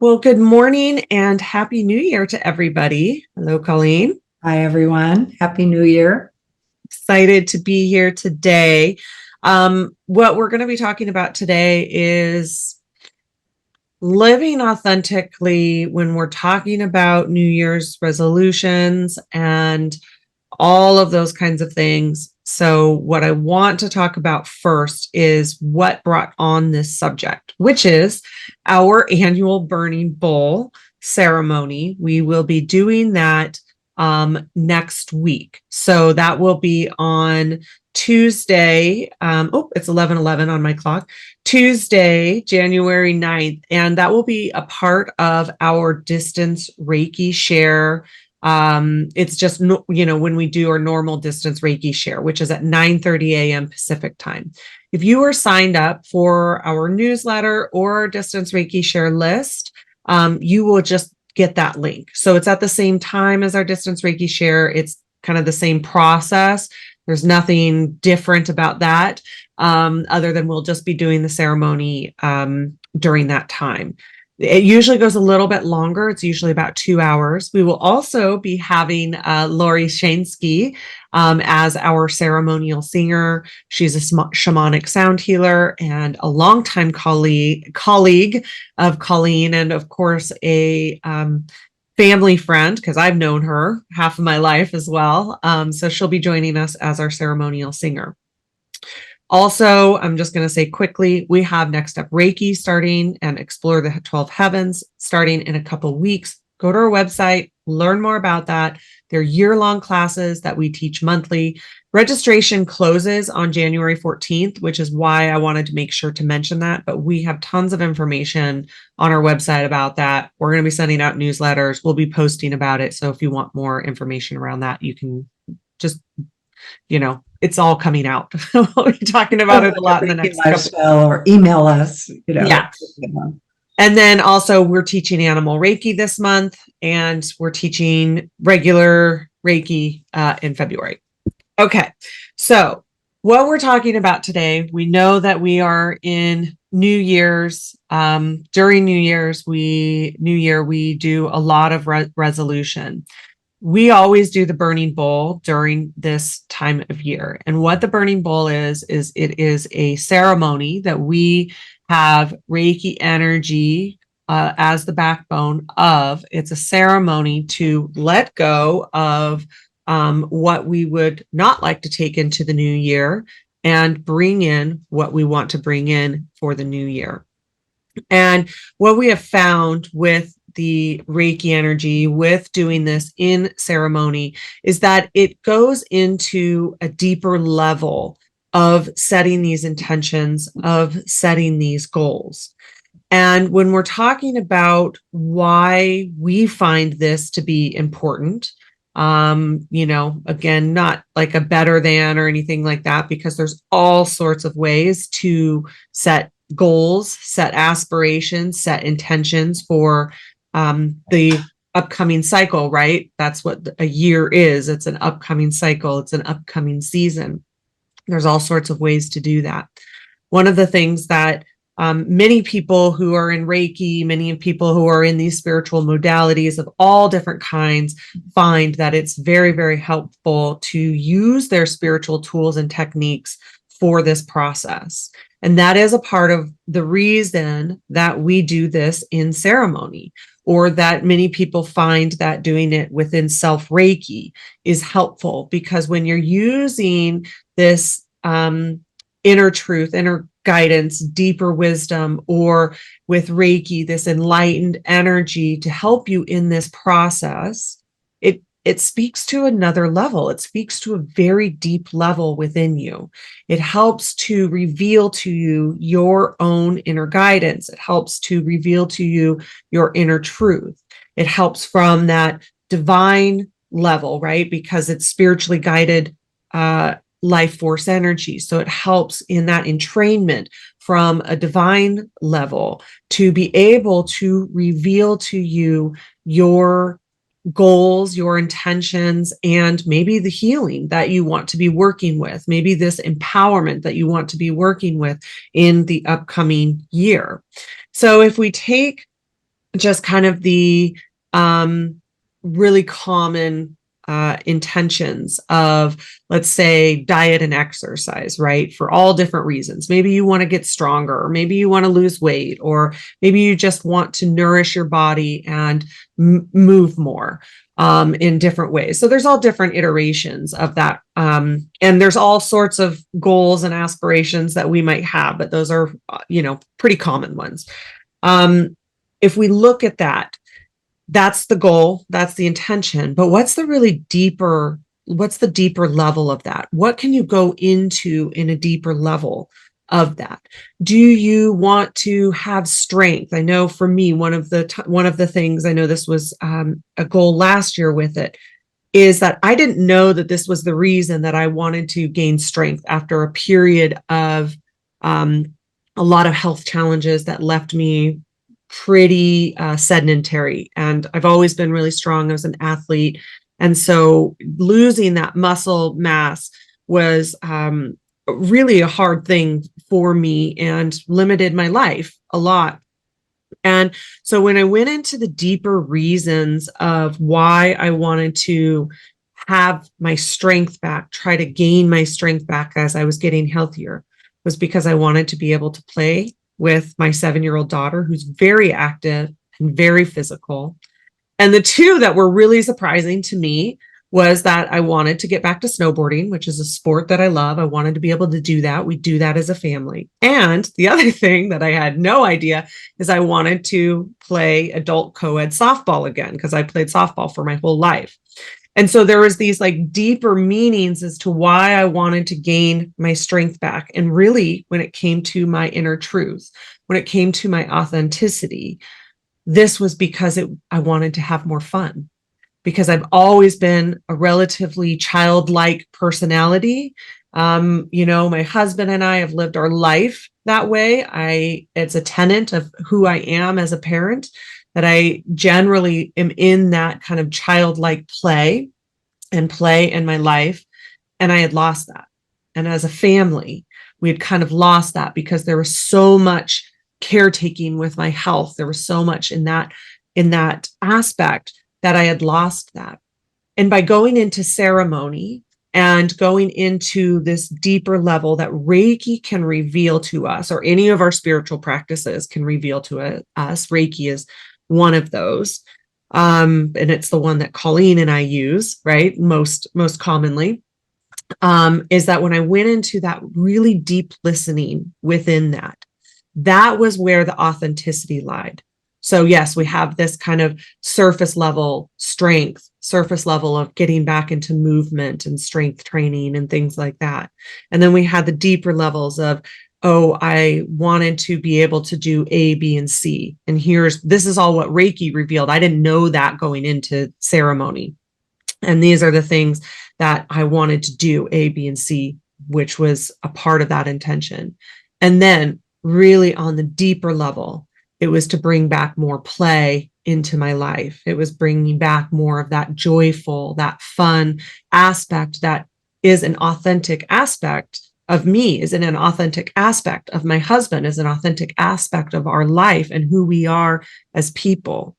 Well, good morning and Happy New Year to everybody. Hello, Colleen. Hi, everyone. Happy New Year. Excited to be here today. What we're going to be talking about today is living authentically when we're talking about New Year's resolutions and all of those kinds of things. So what I want to talk about first is what brought on this subject, which is our annual burning bowl ceremony. We will be doing that next week. So that will be on Tuesday. It's 11:11 on my clock. Tuesday, January 9th. And that will be a part of our distance Reiki share. It's just, when we do our normal distance Reiki share, which is at 9:30 a.m. Pacific time. If you are signed up for our newsletter or our distance Reiki share list, you will just get that link. So it's at the same time as our distance Reiki share. It's kind of the same process. There's nothing different about that, other than we'll just be doing the ceremony during that time. It usually goes a little bit longer. It's usually about 2 hours. We will also be having Lori Shansky as our ceremonial singer. She's a shamanic sound healer and a longtime colleague of Colleen, and of course a family friend, because I've known her half of my life as well. So she'll be joining us as our ceremonial singer. Also, I'm just going to say quickly, we have Next Up Reiki starting and Explore the 12 Heavens starting in a couple weeks. Go to our website, learn more about that. They're year-long classes that we teach monthly. Registration closes on January 14th, which is why I wanted to make sure to mention that. But we have tons of information on our website about that. We're going to be sending out newsletters. We'll be posting about it. So if you want more information around that, you can just, it's all coming out. We'll be talking about it a lot in the next couple. Or email us, Yeah. And then also we're teaching animal Reiki this month, and we're teaching regular Reiki in February. Okay. So what we're talking about today, we know that we are in New Year's. During New Year, we do a lot of resolution. We always do the burning bowl during this time of year. And what the burning bowl is it is a ceremony that we have Reiki energy as the backbone of. It's a ceremony to let go of what we would not like to take into the new year and bring in what we want to bring in for the new year. And what we have found with the Reiki energy, with doing this in ceremony, is that it goes into a deeper level of setting these intentions, of setting these goals. And when we're talking about why we find this to be important, again, not like a better than or anything like that, because there's all sorts of ways to set goals, set aspirations, set intentions for the upcoming cycle, right? That's what a year is. It's an upcoming cycle. It's an upcoming season. There's all sorts of ways to do that. One of the things that many people who are in Reiki, many people who are in these spiritual modalities of all different kinds find that it's very, very helpful to use their spiritual tools and techniques for this process. And that is a part of the reason that we do this in ceremony, or that many people find that doing it within self Reiki is helpful, because when you're using this inner truth, inner guidance, deeper wisdom, or with Reiki, this enlightened energy to help you in this process, it speaks to another level. It speaks to a very deep level within you. It helps to reveal to you your own inner guidance. It helps to reveal to you your inner truth. It helps from that divine level, right? Because it's spiritually guided life force energy. So it helps in that entrainment from a divine level to be able to reveal to you your goals, your intentions, and maybe the healing that you want to be working with, maybe this empowerment that you want to be working with in the upcoming year. So if we take just kind of the really common intentions of, let's say, diet and exercise, right? For all different reasons. Maybe you want to get stronger, or maybe you want to lose weight, or maybe you just want to nourish your body and move more in different ways. So there's all different iterations of that. And there's all sorts of goals and aspirations that we might have, but those are, pretty common ones. If we look at that, that's the goal, that's the intention, but what's the deeper level of that? What can you go into in a deeper level of that? Do you want to have strength? I know for me, one of the things, I know this was a goal last year with it, is that I didn't know that this was the reason that I wanted to gain strength after a period of a lot of health challenges that left me pretty sedentary. And I've always been really strong. I was an athlete. And so losing that muscle mass was really a hard thing for me and limited my life a lot. And so when I went into the deeper reasons of why I wanted to have my strength back, try to gain my strength back as I was getting healthier, was because I wanted to be able to play with my 7-year-old daughter, who's very active and very physical. And the two that were really surprising to me was that I wanted to get back to snowboarding, which is a sport that I love. I wanted to be able to do that. We do that as a family. And the other thing that I had no idea is I wanted to play adult co-ed softball again, because I played softball for my whole life. And so there was these like deeper meanings as to why I wanted to gain my strength back. And really, when it came to my inner truth, when it came to my authenticity, this was because I wanted to have more fun, because I've always been a relatively childlike personality. My husband and I have lived our life that way. It's a tenet of who I am as a parent, that I generally am in that kind of childlike play in my life. And I had lost that. And as a family, we had kind of lost that because there was so much caretaking with my health. There was so much in that aspect that I had lost that. And by going into ceremony and going into this deeper level that Reiki can reveal to us, or any of our spiritual practices can reveal to us, Reiki is one of those. And it's the one that Colleen and I use, right? Most commonly, is that when I went into that really deep listening within that was where the authenticity lied. So yes, we have this kind of surface level strength, surface level of getting back into movement and strength training and things like that. And then we had the deeper levels of, I wanted to be able to do A, B, and C. And this is all what Reiki revealed. I didn't know that going into ceremony. And these are the things that I wanted to do, A, B, and C, which was a part of that intention. And then really on the deeper level, it was to bring back more play into my life. It was bringing back more of that joyful, that fun aspect that is an authentic aspect of me, is an authentic aspect of my husband, is an authentic aspect of our life and who we are as people.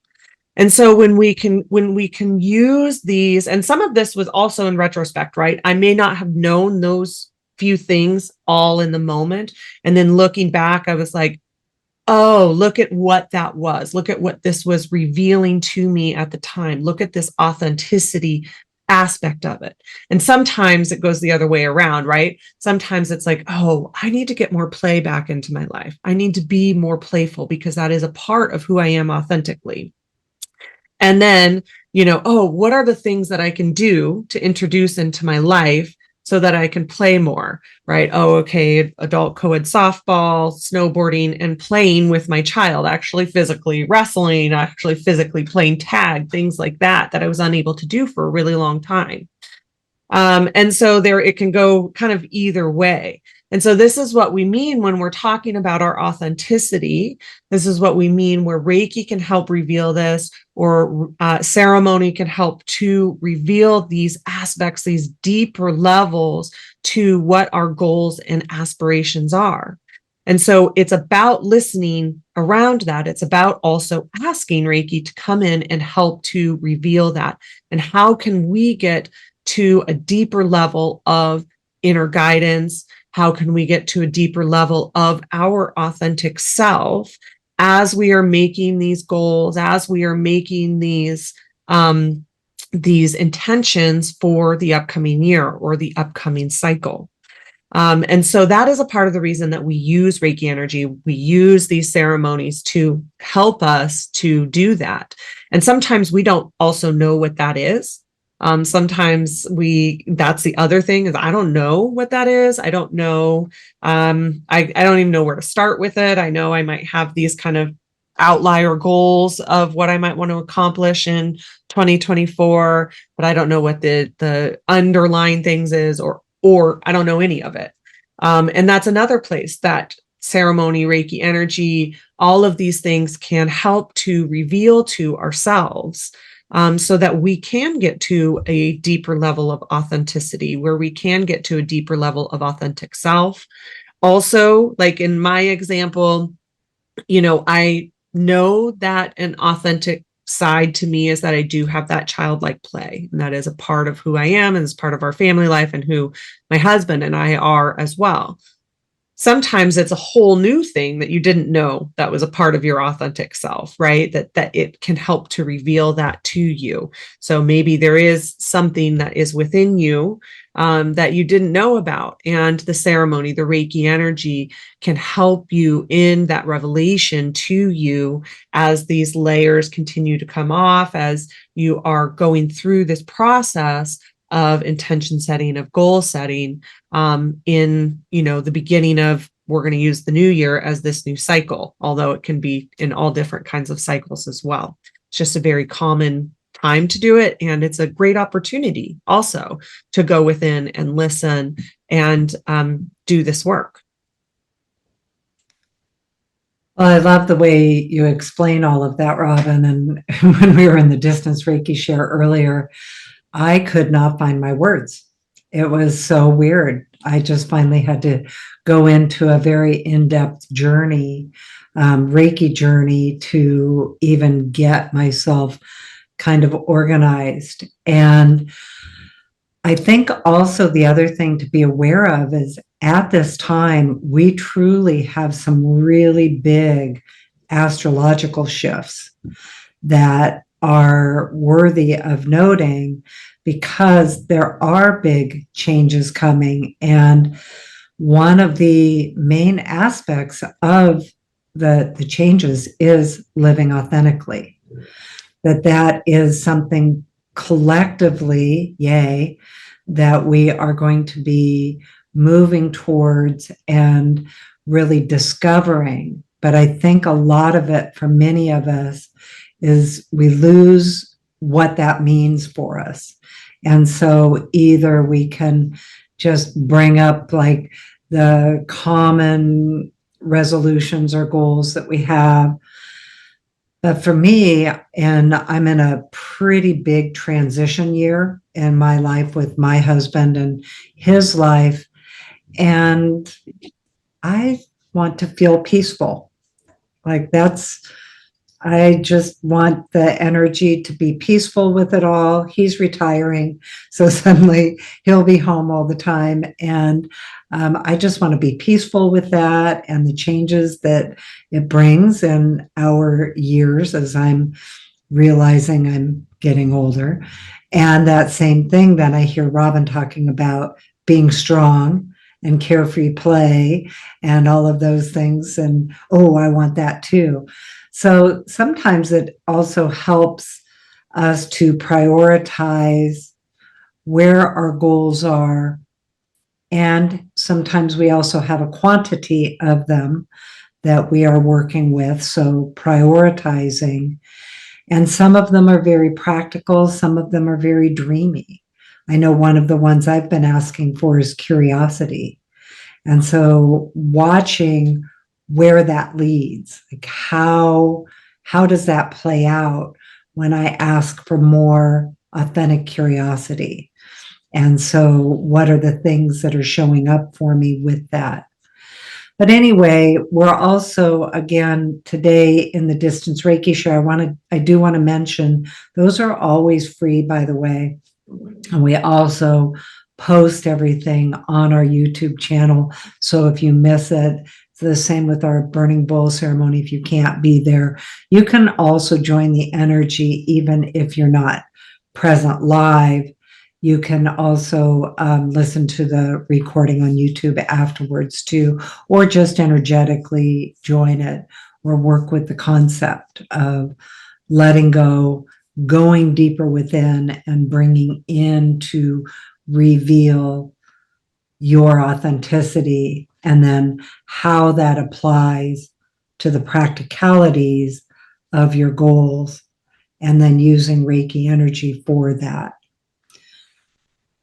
And so when we can use these, and some of this was also in retrospect, right? I may not have known those few things all in the moment. And then looking back, I was like, oh, look at what that was. Look at what this was revealing to me at the time. Look at this authenticity aspect of it. And sometimes it goes the other way around, right? Sometimes it's like, oh, I need to get more play back into my life. I need to be more playful because that is a part of who I am authentically. And then, what are the things that I can do to introduce into my life so that I can play more, right? Oh, okay, adult co-ed softball, snowboarding, and playing with my child, actually physically wrestling, actually physically playing tag, things like that I was unable to do for a really long time. And so it can go kind of either way. And so this is what we mean when we're talking about our authenticity. This is what we mean where Reiki can help reveal this, or ceremony can help to reveal these aspects, these deeper levels to what our goals and aspirations are. And so it's about listening around that. It's about also asking Reiki to come in and help to reveal that. And how can we get to a deeper level of inner guidance? How can we get to a deeper level of our authentic self as we are making these goals, as we are making these intentions for the upcoming year or the upcoming cycle? And so that is a part of the reason that we use Reiki energy. We use these ceremonies to help us to do that. And sometimes we don't also know what that is. Sometimes that's the other thing, is I don't know what that is. I don't know. I don't even know where to start with it. I know I might have these kind of outlier goals of what I might want to accomplish in 2024, but I don't know what the underlying things is, or I don't know any of it. And that's another place that ceremony, Reiki energy, all of these things can help to reveal to ourselves, so that we can get to a deeper level of authenticity, where we can get to a deeper level of authentic self. Also, like in my example, I know that an authentic side to me is that I do have that childlike play, and that is a part of who I am, and is part of our family life, and who my husband and I are as well. Sometimes it's a whole new thing that you didn't know that was a part of your authentic self, right? That it can help to reveal that to you. So maybe there is something that is within you that you didn't know about, and the ceremony, the Reiki energy, can help you in that revelation to you as these layers continue to come off, as you are going through this process of intention setting, of goal setting, in the beginning of, we're going to use the new year as this new cycle, although it can be in all different kinds of cycles as well. It's just a very common time to do it, and it's a great opportunity also to go within and listen and do this work. Well, I love the way you explain all of that, Robyn. And when we were in the distance Reiki share earlier, I could not find my words. It was so weird. I just finally had to go into a very in-depth journey, Reiki journey, to even get myself kind of organized. And I think also the other thing to be aware of is, at this time, we truly have some really big astrological shifts that are worthy of noting, because there are big changes coming. And one of the main aspects of the changes is living authentically. That is something collectively, yay, that we are going to be moving towards and really discovering. But I think a lot of it, for many of us, is we lose what that means for us. And so either we can just bring up like the common resolutions or goals that we have. But for me, and I'm in a pretty big transition year in my life with my husband and his life, and I want to feel peaceful. I just want the energy to be peaceful with it all. He's retiring, so suddenly he'll be home all the time. And I just want to be peaceful with that and the changes that it brings in our years, as I'm realizing I'm getting older. And that same thing, then I hear Robyn talking about being strong and carefree play and all of those things. And, oh, I want that too. So sometimes it also helps us to prioritize where our goals are. And sometimes we also have a quantity of them that we are working with. So prioritizing. And some of them are very practical. Some of them are very dreamy. I know one of the ones I've been asking for is curiosity. And so watching where that leads, like how does that play out when I ask for more authentic curiosity? And so what are the things that are showing up for me with that? But anyway, we're also, again, today in the Distance Reiki Share, I do want to mention, those are always free, by the way. And we also post everything on our YouTube channel. So if you miss it, it's the same with our burning bowl ceremony. If you can't be there, you can also join the energy, even if you're not present live. You can also listen to the recording on YouTube afterwards too, or just energetically join it or work with the concept of letting go, going deeper within, and bringing in to reveal your authenticity, and then how that applies to the practicalities of your goals, and then using Reiki energy for that.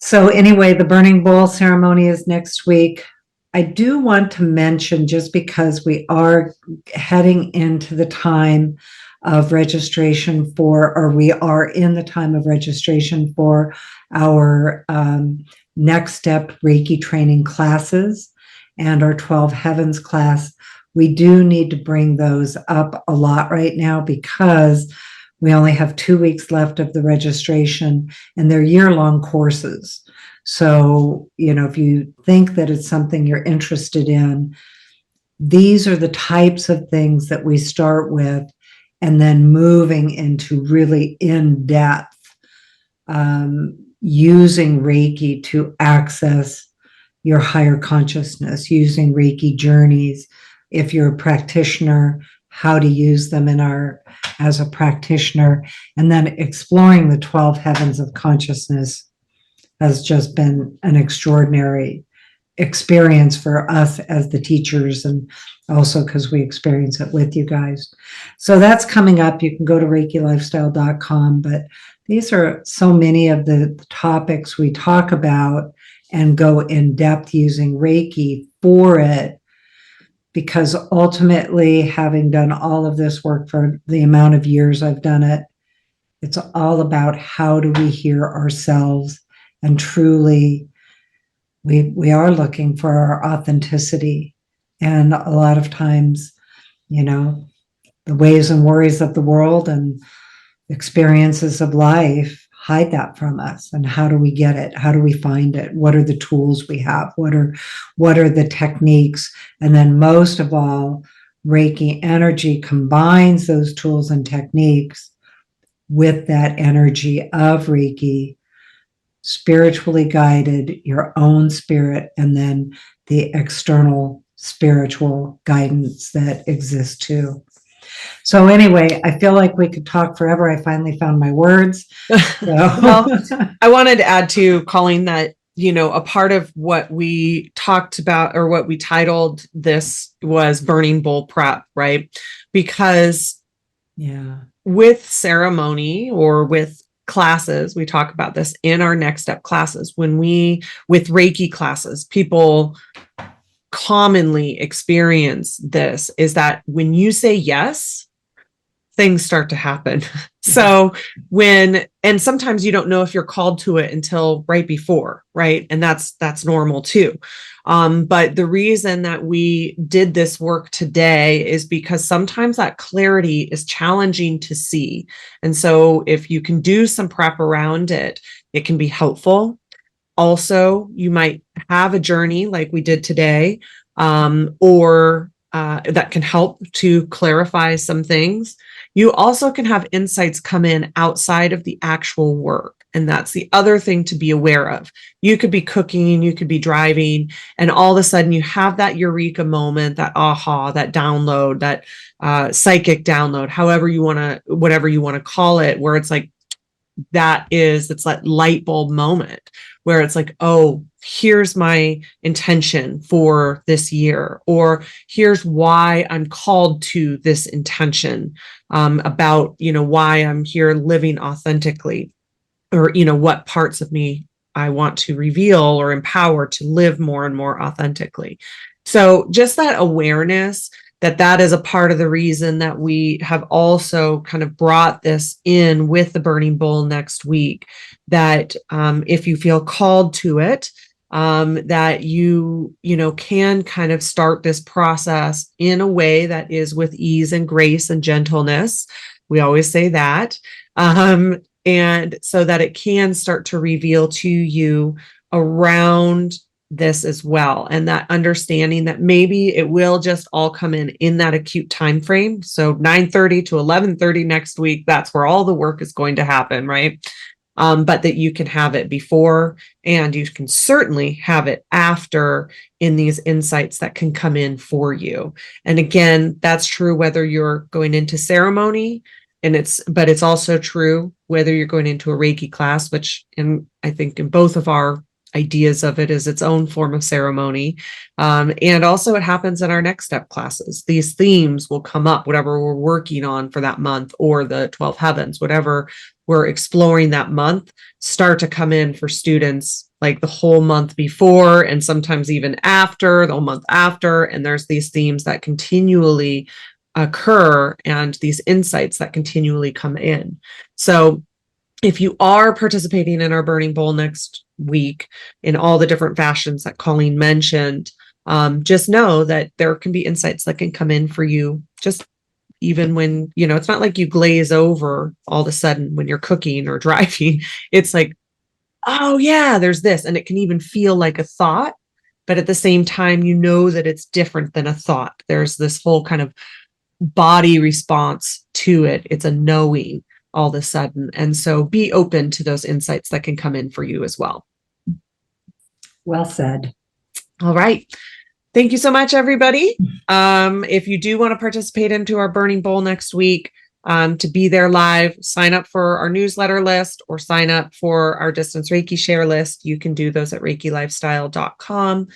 So anyway, the burning bowl ceremony is next week. I do want to mention, just because we are heading into the time of registration for, or we are in the time of registration for our next step Reiki training classes and our 12 Heavens class. We do need to bring those up a lot right now, because we only have 2 weeks left of the registration, and they're year-long courses. So, if you think that it's something you're interested in, these are the types of things that we start with, and then moving into really in-depth, using Reiki to access your higher consciousness, using Reiki journeys. If you're a practitioner, how to use them as a practitioner, and then exploring the 12 heavens of consciousness has just been an extraordinary experience for us as the teachers, and also because we experience it with you guys. So that's coming up. You can go to ReikiLifestyle.com, but these are so many of the topics we talk about and go in depth using Reiki for it. Because ultimately, having done all of this work for the amount of years I've done it, it's all about how do we hear ourselves, and truly we are looking for our authenticity. And a lot of times, the ways and worries of the world and experiences of life hide that from us. And how do we get it? How do we find it? What are the tools we have? What are the techniques? And then most of all, Reiki energy combines those tools and techniques with that energy of Reiki, spiritually guided, your own spirit, and then the external spiritual guidance that exists too. So anyway, I feel like we could talk forever. I finally found my words. Well, I wanted to add to, Colleen, that, a part of what we talked about, or what we titled this, was burning bowl prep, right? Because with ceremony or with classes, we talk about this in our next step classes. With Reiki classes, people commonly experience this, is that when you say yes, things start to happen. So and sometimes you don't know if you're called to it until right before, right? And that's normal too. But the reason that we did this work today is because sometimes that clarity is challenging to see. And so if you can do some prep around it, it can be helpful. Also, you might have a journey like we did today, or that can help to clarify some things. You also can have insights come in outside of the actual work. And that's the other thing to be aware of. You could be cooking, you could be driving, and all of a sudden you have that eureka moment, that aha, that download, that psychic download, whatever you want to call it, where it's like, it's that light bulb moment where it's like, oh, here's my intention for this year, or here's why I'm called to this intention, about, why I'm here living authentically, or, what parts of me I want to reveal or empower to live more and more authentically. So just that awareness that is a part of the reason that we have also kind of brought this in with the burning bowl next week, that if you feel called to it, that you can kind of start this process in a way that is with ease and grace and gentleness. We always say that. And so that it can start to reveal to you around this as well, and that understanding that maybe it will just all come in that acute time frame. So 9:30 to 11:30 next week, that's where all the work is going to happen, right? But that you can have it before, and you can certainly have it after, in these insights that can come in for you. And again, that's true whether you're going into ceremony, but it's also true whether you're going into a Reiki class, which I think in both of our ideas of it is its own form of ceremony. And also it happens in our next step classes. These themes will come up, whatever we're working on for that month, or the 12 heavens, whatever we're exploring that month, start to come in for students like the whole month before, and sometimes even after, the whole month after. And there's these themes that continually occur, and these insights that continually come in. So if you are participating in our burning bowl next week in all the different fashions that Colleen mentioned, just know that there can be insights that can come in for you, just even when, it's not like you glaze over all of a sudden when you're cooking or driving. It's like, oh yeah, there's this. And it can even feel like a thought, but at the same time, that it's different than a thought. There's this whole kind of body response to it. It's a knowing all of a sudden. And so be open to those insights that can come in for you as well. Well said. All right. Thank you so much, everybody. If you do want to participate into our burning bowl next week, to be there live, sign up for our newsletter list or sign up for our distance Reiki share list. You can do those at reikilifestyle.com,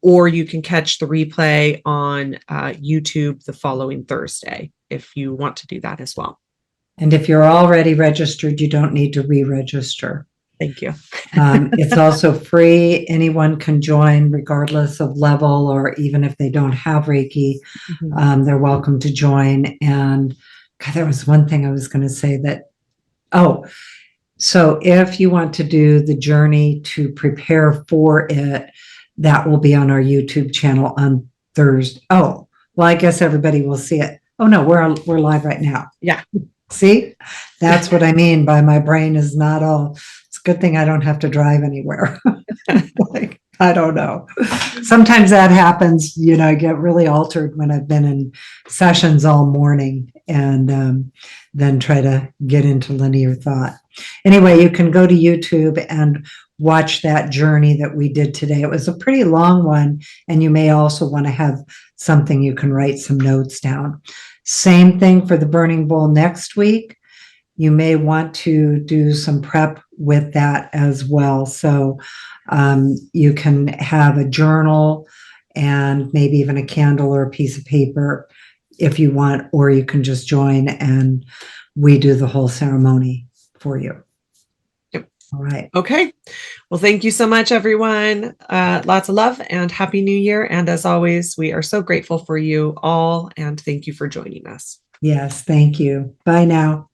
or you can catch the replay on YouTube the following Thursday if you want to do that as well. And if you're already registered, you don't need to re-register. Thank you. It's also free. Anyone can join regardless of level, or even if they don't have Reiki, they're welcome to join. And God, there was one thing I was going to say so if you want to do the journey to prepare for it, that will be on our YouTube channel on Thursday. Oh, well, I guess everybody will see it. Oh no, we're live right now. Yeah. See, that's what I mean by my brain is not all. It's a good thing I don't have to drive anywhere. Like, I don't know. Sometimes that happens, I get really altered when I've been in sessions all morning and then try to get into linear thought. Anyway, you can go to YouTube and watch that journey that we did today. It was a pretty long one, and you may also want to have something you can write some notes down. Same thing for the burning bowl next week. You may want to do some prep with that as well. So you can have a journal and maybe even a candle or a piece of paper if you want, or you can just join and we do the whole ceremony for you. Yep. All right. Okay. Well, thank you so much, everyone. Lots of love and Happy New Year. And as always, we are so grateful for you all, and thank you for joining us. Yes, thank you. Bye now.